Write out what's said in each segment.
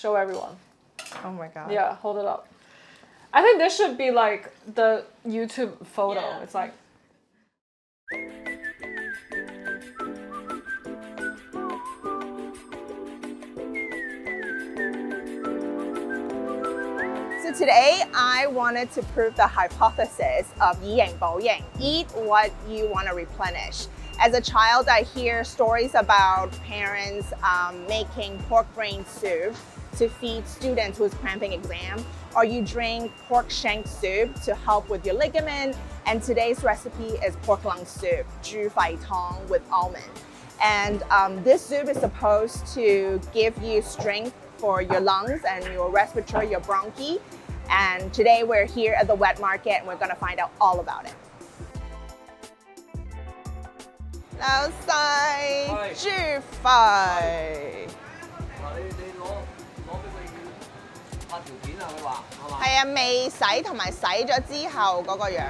show everyone. Oh my god. Yeah, hold it up. I think this should be like the YouTube photo. Yeah. It's like. So today I wanted to prove the hypothesis of 以形補形, eat what you want to replenish. As a child, I hear stories about parents making pork brain soup to feed students who's cramping exam, or you drink pork shank soup to help with your ligament. And today's recipe is pork lung soup, 豬肺湯 with almond. And this soup is supposed to give you strength for your lungs and your respiratory, your bronchi. And today we're here at the wet market and we're gonna find out all about it. 老細豬肺。你攞俾佢拍條片啊？佢話係嘛？係啊，未洗同埋洗咗之後嗰個樣，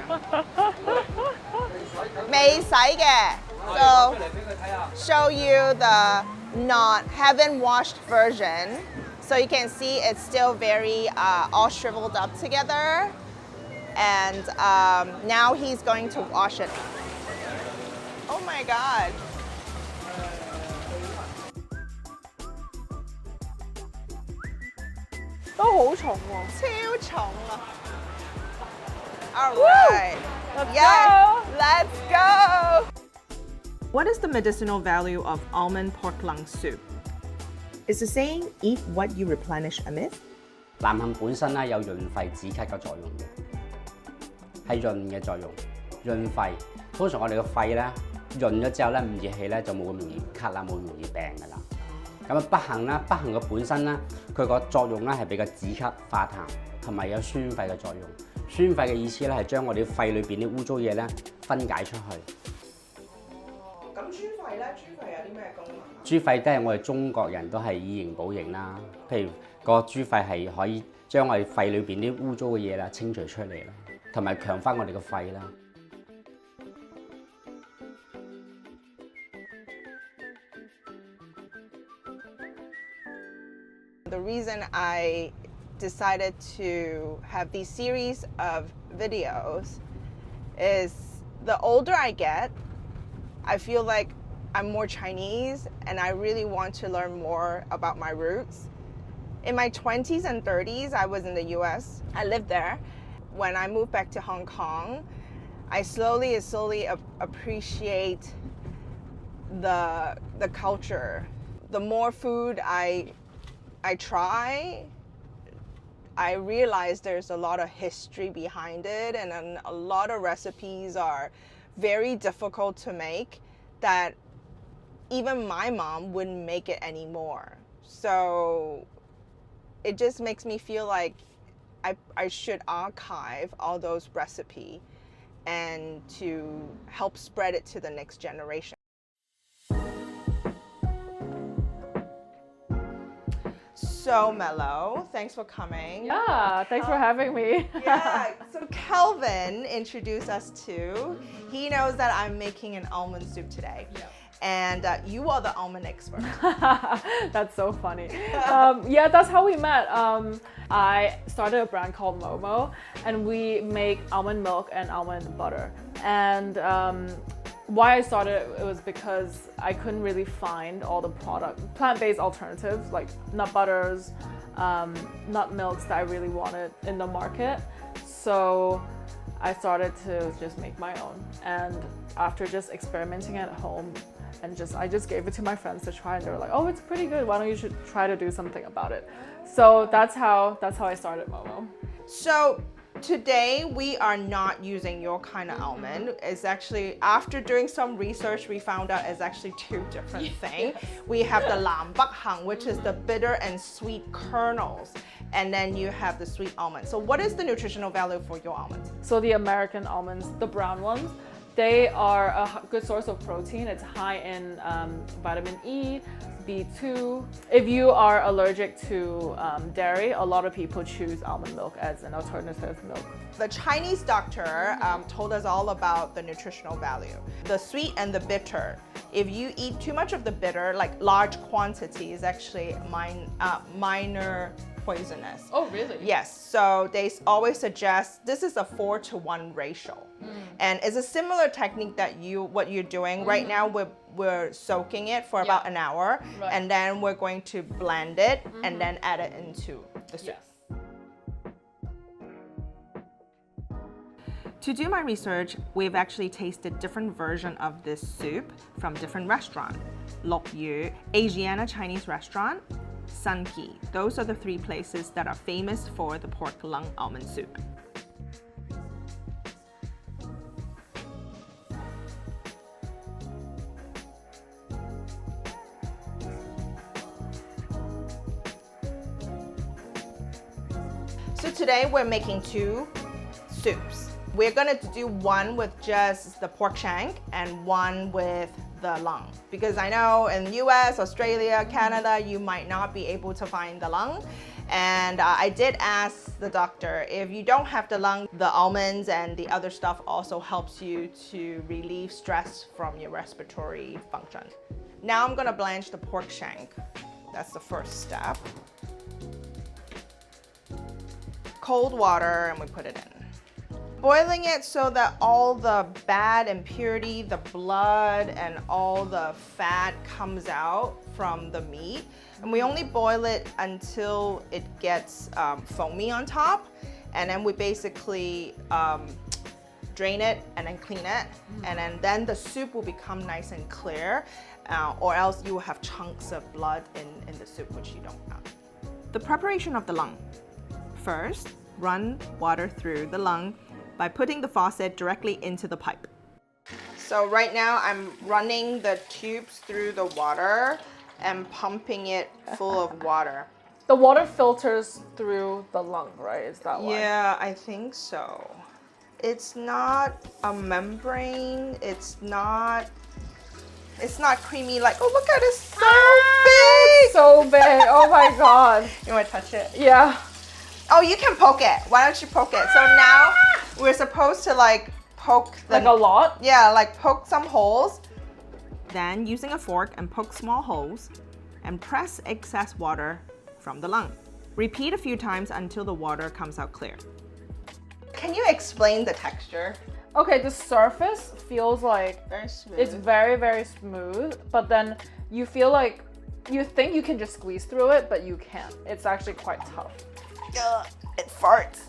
未洗嘅。So show you the not haven't washed version. So you can see it's still very all shriveled up together. And now he's going to wash it. Oh my god. Oh, 好重喎。超重啊。All right. Let's go. What is the medicinal value of almond pork lung soup? Is the saying eat what you replenish a myth? 南杏本身咧有潤肺止咳嘅作用嘅，係潤嘅作用，潤肺。通常我哋個肺咧潤咗之後咧唔熱氣咧就冇咁容易咳啦，冇咁容易病㗎啦。咁啊不幸啦，不幸嘅本身咧佢個作用咧係比較止咳化痰，同埋有宣肺嘅作用。宣肺嘅意思咧係將我哋肺裏邊啲污糟嘢咧分解出去。咁豬肺咧，豬肺有啲咩功能？豬肺都係我哋中國人都係以形補形啦。譬如個豬肺係可以將我哋肺裏邊啲污糟嘅嘢啦清除出嚟啦，同埋強翻我哋個肺啦。The reason I decided to have these series of videos is the older I get, I feel like I'm more Chinese and I really want to learn more about my roots. In my 20s and 30s, I was in the US. I lived there. When I moved back to Hong Kong, I slowly appreciate the culture. The more food I try, I realize there's a lot of history behind it, and a lot of recipes are very difficult to make that even my mom wouldn't make it anymore. So it just makes me feel like I should archive all those recipes and to help spread it to the next generation. So Melo, thanks for coming. Yeah, thanks for having me. Yeah, so Kelvin introduced us to, he knows that I'm making an almond soup today. Yeah. And you are the almond expert. That's so funny. Yeah, that's how we met. I started a brand called Momo, and we make almond milk and almond butter. And why I started it was because I couldn't really find all the plant-based alternatives like nut butters, nut milks that I really wanted in the market. So I started to just make my own. And after just experimenting at home, and I just gave it to my friends to try, and they were like, "Oh, it's pretty good. Why don't you should try to do something about it?" So that's how I started Momo. So today we are not using your kind of almond. It's actually, after doing some research, we found out it's actually two different things. We have the lam bak hang, which is the bitter and sweet kernels, and then you have the sweet almond. So what is the nutritional value for your almonds? So the American almonds, the brown ones, they are a good source of protein. It's high in vitamin E, B2. If you are allergic to dairy, a lot of people choose almond milk as an alternative milk. The Chinese doctor told us all about the nutritional value. The sweet and the bitter If you eat too much of the bitter, like large quantity, is actually minor poisonous. Oh, really? Yes, so they always suggest this is a 4-to-1 ratio. And it's a similar technique that what you're doing. Right now we're soaking it for about an hour, and then we're going to blend it and then add it into the soup. Yes. To do my research, we've actually tasted different versions of this soup from different restaurants. Lok Yu, Asiana Chinese restaurant, Sun Ki. Those are the 3 places that are famous for the pork lung almond soup. So today we're making 2 soups. We're gonna do one with just the pork shank and one with the lung. Because I know in US, Australia, Canada, you might not be able to find the lung. And I did ask the doctor, if you don't have the lung, the almonds and the other stuff also helps you to relieve stress from your respiratory function. Now I'm gonna blanch the pork shank. That's the first step. Cold water, and we put it in. Boiling it so that all the bad impurity, the blood and all the fat comes out from the meat. And we only boil it until it gets foamy on top. And then we basically drain it and then clean it. And then the soup will become nice and clear, or else you will have chunks of blood in the soup, which you don't want. The preparation of the lung. First, run water through the lung by putting the faucet directly into the pipe. So right now I'm running the tubes through the water and pumping it full of water. The water filters through the lung, right? Is that why? Yeah, I think so. It's not a membrane. It's not creamy like, oh look at it, it's so big! So big, oh my God. You wanna touch it? Yeah. Oh, you can poke it. Why don't you poke it? So now we're supposed to like poke the... Like a lot? Yeah, like poke some holes. Then using a fork and poke small holes and press excess water from the lung. Repeat a few times until the water comes out clear. Can you explain the texture? Okay, the surface feels like Very smooth. it's very, very smooth, but then you feel like you think you can just squeeze through it, but you can't. It's actually quite tough. Ugh, it farts.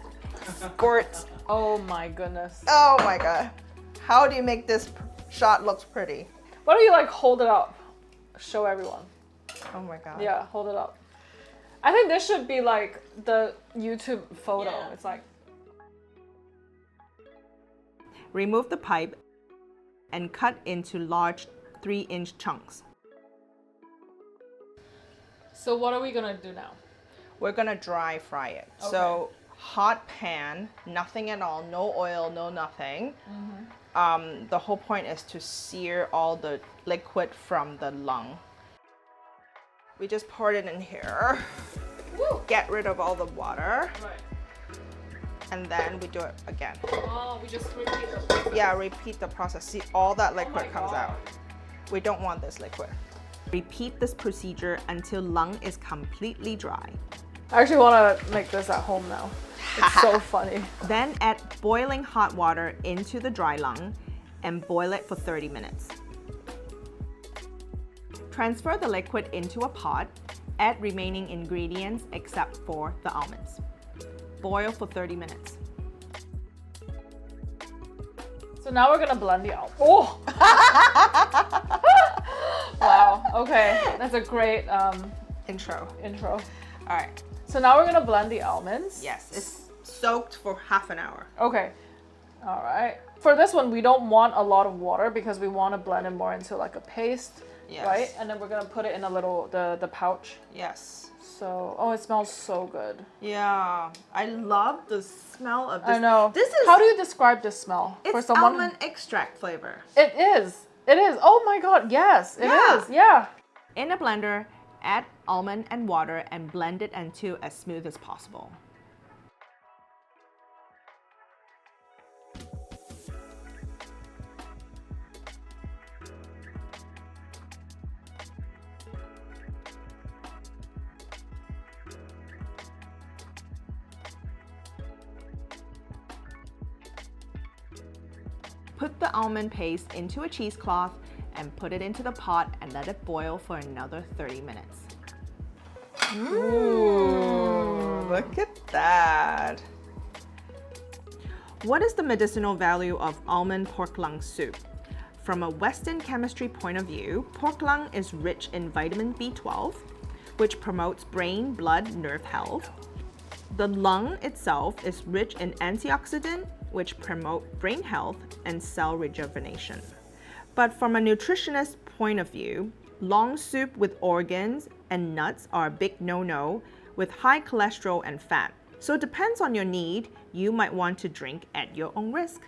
Squirts. Oh my goodness. Oh my God. How do you make this shot look pretty? Why don't you like hold it up? Show everyone. Oh my God. Yeah, hold it up. I think this should be like the YouTube photo. Yeah. It's like... Remove the pipe and cut into large 3-inch chunks. So what are we gonna do now? We're gonna dry fry it. Okay. So hot pan, nothing at all, no oil, no nothing. The whole point is to sear all the liquid from the lung. We just poured it in here. Woo. Get rid of all the water, Right. and then we do it again. Oh, we just repeat the process. Yeah, repeat the process. See, all that liquid comes God. out. We don't want this liquid. Repeat this procedure until lung is completely dry. I actually want to make this at home now. It's so funny. Then add boiling hot water into the dry lung and boil it for 30 minutes. Transfer the liquid into a pot. Add remaining ingredients except for the almonds. Boil for 30 minutes. So now we're gonna blend the almonds. Oh! Wow, okay. That's a great Intro. intro. All right. So now we're gonna blend the almonds. Yes, it's soaked for half an hour. Okay. All right. For this one, we don't want a lot of water because we want to blend it more into like a paste, Yes. right? And then we're gonna put it in a little the pouch. Yes. So, oh, it smells so good. Yeah, I love the smell of this. I know. This is How do you describe this smell it's for someone? almond extract flavor. It is. It is. Oh my God. Yes, it Yeah. is. Yeah. In a blender, add almond and water and blend it until as smooth as possible. Put the almond paste into a cheesecloth and put it into the pot and let it boil for another 30 minutes. Ooh, look at that. What is the medicinal value of almond pork lung soup? From a Western chemistry point of view, pork lung is rich in vitamin B12, which promotes brain, blood, nerve health. The lung itself is rich in antioxidant, which promote brain health and cell rejuvenation. But from a nutritionist point of view, lung soup with organs and nuts are a big no-no with high cholesterol and fat. So it depends on your need. You might want to drink at your own risk.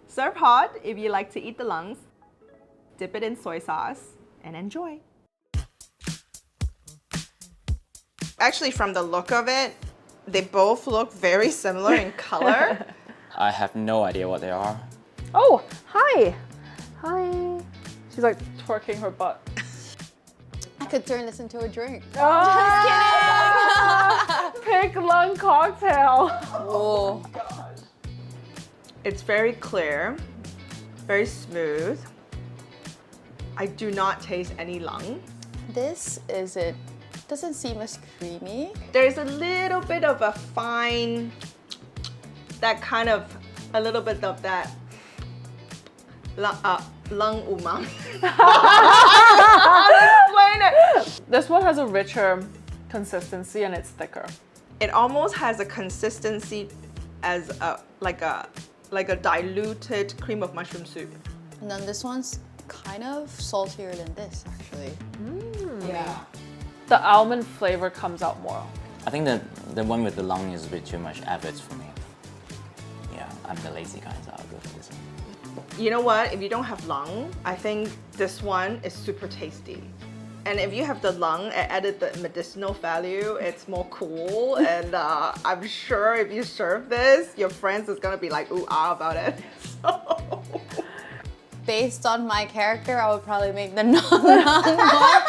Serve hot if you like to eat the lungs. Dip it in soy sauce and enjoy. Actually, from the look of it, they both look very similar in color. I have no idea what they are. Oh, hi. Hi. She's like twerking her butt. I could turn this into a drink. Oh, pig lung cocktail. Oh. It's very clear, very smooth. I do not taste any lung. This doesn't seem as creamy. There's a little bit of a fine, a little bit of that lung umami. How to explain it? This one has a richer consistency and it's thicker. It almost has a consistency as like a diluted cream of mushroom soup. And then this one's kind of saltier than this, actually. Yeah. The almond flavor comes out more. I think the one with the lung is a bit too much effort for me. Yeah, I'm the lazy guy, so I'll go for this one. You know what? If you don't have lung, I think this one is super tasty. And if you have the lung, it added the medicinal value. It's more cool. And I'm sure if you serve this, your friends is gonna be like, ooh, ah about it. So. Based on my character, I would probably make the non-lung one.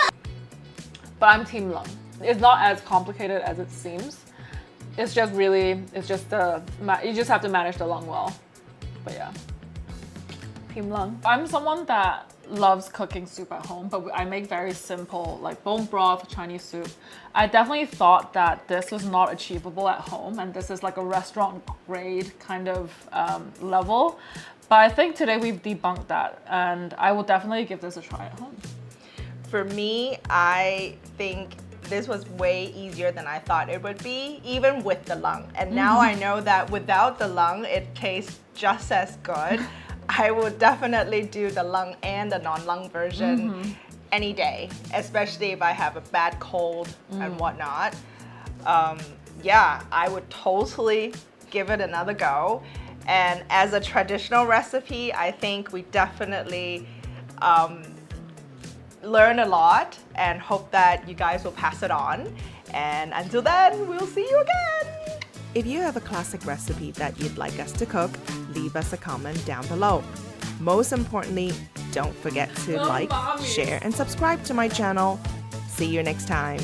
But I'm team lung. It's not as complicated as it seems. You just have to manage the lung well. But yeah, team lung. I'm someone that loves cooking soup at home, but I make very simple, like bone broth, Chinese soup. I definitely thought that this was not achievable at home, and this is like a restaurant grade kind of level. But I think today we've debunked that, and I will definitely give this a try at home. For me, I think this was way easier than I thought it would be, even with the lung. And now I know that without the lung, it tastes just as good. I would definitely do the lung and the non-lung version any day, especially if I have a bad cold and whatnot. Yeah, I would totally give it another go. And as a traditional recipe, I think we definitely learn a lot and hope that you guys will pass it on. And until then, we'll see you again. If you have a classic recipe that you'd like us to cook, leave us a comment down below. Most importantly, don't forget to like, share, and subscribe to my channel. See you next time.